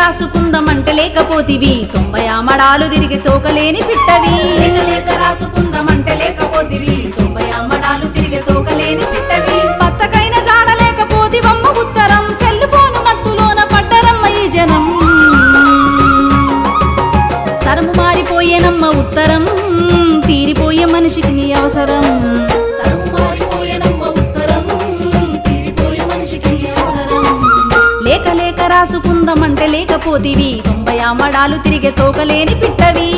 రాసుకుందమంటే లేకపోతివి 90 ఆమడాలు తిరిగి తోకలేని పిట్టవి లేక రాసుకుందమంటే లేకపోతివి 90 ఆమడాలు తిరిగి తోకలేని పిట్టవి పత్తకైన జాడలేకపోతివమ్మ ఉత్తరం సెల్ ఫోన్ మత్తులోన పడ్డరమ్మ ఈ జనం తరము మారిపోయేనమ్మ ఉత్తరం తీరిపోయే మనిషికి నీ అవసరం తరము మారిపోయేనమ్మ ఉత్తరం తీరిపోయే మనిషికి నీ అవసరం లేక రాసుకుందమంటే లేకపోతివి 90 ఆమడాలు తిరిగే తోకలేని పిట్టవి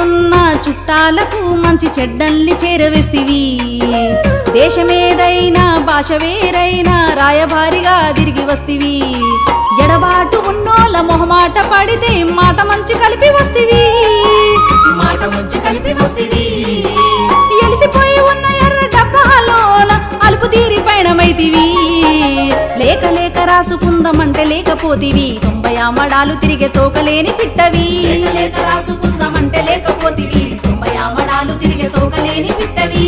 ఉన్న చుట్టాలకు మంచి చెడ్డల్ని చేరవేస్తివి దేశమేదైనా భాష వేరైనా రాయబారిగా తిరిగి వస్తివి ఎడబాటు ఉన్నోళ్ళ మొహమాట పడితే మాట మంచి కలిపి వస్తివి ఎలిసిపోయి ఉన్న ఎర్ర డబ్బాలోన అలుపు తీరి పయనమైతివి లేక రాసుకుందమంటే లేకపోతివి 90 ఆమడాలు తిరిగే తోకలేని పిట్టవి లేక రాసుకుందమంటే లేకపోతివి 90 ఆమడాలు తిరిగే తోకలేని పిట్టవి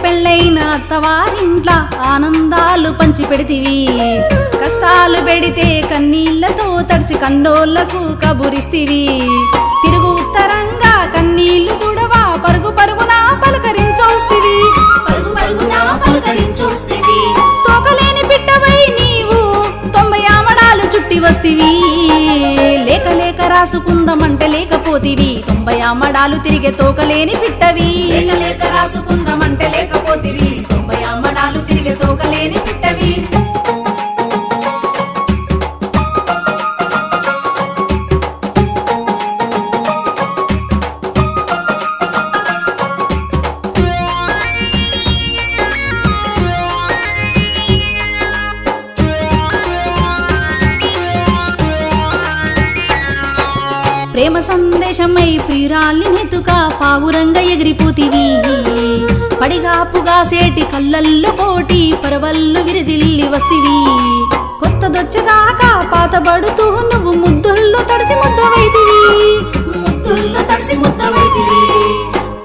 పెళ్ళైన అత్తవారింట్ల ఆనందాలు పంచి పెడితివి కష్టాలు పెడితే కన్నీళ్లతో తడిసి కన్నోళ్లకు కబురిస్తివి తిరుగు ఉత్తరంగా కన్నీళ్లు తుడవా పరుగు పరుగున పలకరించోస్తివి తోకలేని పిట్టవై నీవు 90 ఆమడాలు చుట్టి వస్తివి లేక రాసుకుందమంటే లేకపోతివి 90 ఆమడాలు తిరిగే తోకలేని పిట్టవి లేక రాసుకుందమంటే లేకపోతివి 90 ఆమడాలు తిరిగే తోకలేని పిట్టవి ప్రేమ సందేశమై ప్రియురాల్ని నెతుక పావురంగా ఎగిరిపోతివి పడిగాపుగా సేటి కళ్ళల్లో కోటి పరవళ్ళు విరజిల్లి వస్తివి కొత్తదొచ్చేదాకా పాతబడుతూ నువ్వు ముద్దుల్లో తడిసి ముద్దవైతివి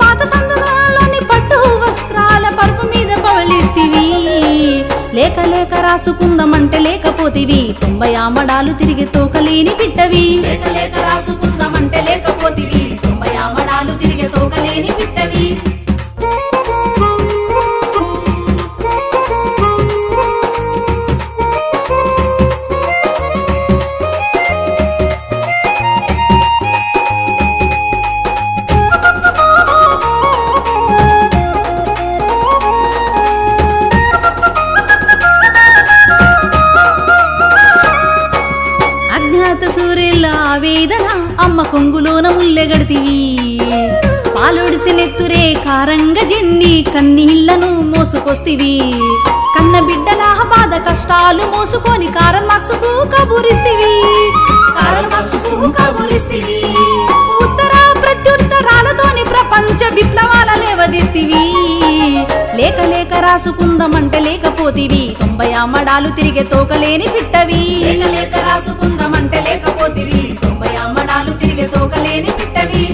పాత సందులోని పట్టు వస్త్రాల పరుపు మీద పవలిస్తివి లేక రాసుకుందమంటే లేకపోతివి 90 ఆమడాలు తిరిగి తోకలేని పిట్టవి లేక రాసుకుందమంటే లేకపోతివి 90 ఆమడాలు తిరిగి తోకలేని పిట్టవి సూర్యుల ఆవేదన అమ్మ కొంగులోన ముల్లెగడితివి పాలొడిసి నెత్తురే కారంగ జిన్ని కన్నీళ్లను మోసుకొస్తివి కన్న బిడ్డల బాధ కష్టాలు మోసుకొని కారన్ మార్క్సుకు కబూరిస్తివి ఉత్తర ప్రత్యుత్తరాలతోని ప్రపంచ విప్లవాల లేవదీస్తివి లేక రాసుకుందమంటే లేకపోతివి 90 ఆమడాలు తిరిగే తోకలేని పిట్టవి లేక రాసుకుందమంటే లేకపోతివి 90 ఆమడాలు తిరిగే తోకలేని పిట్టవి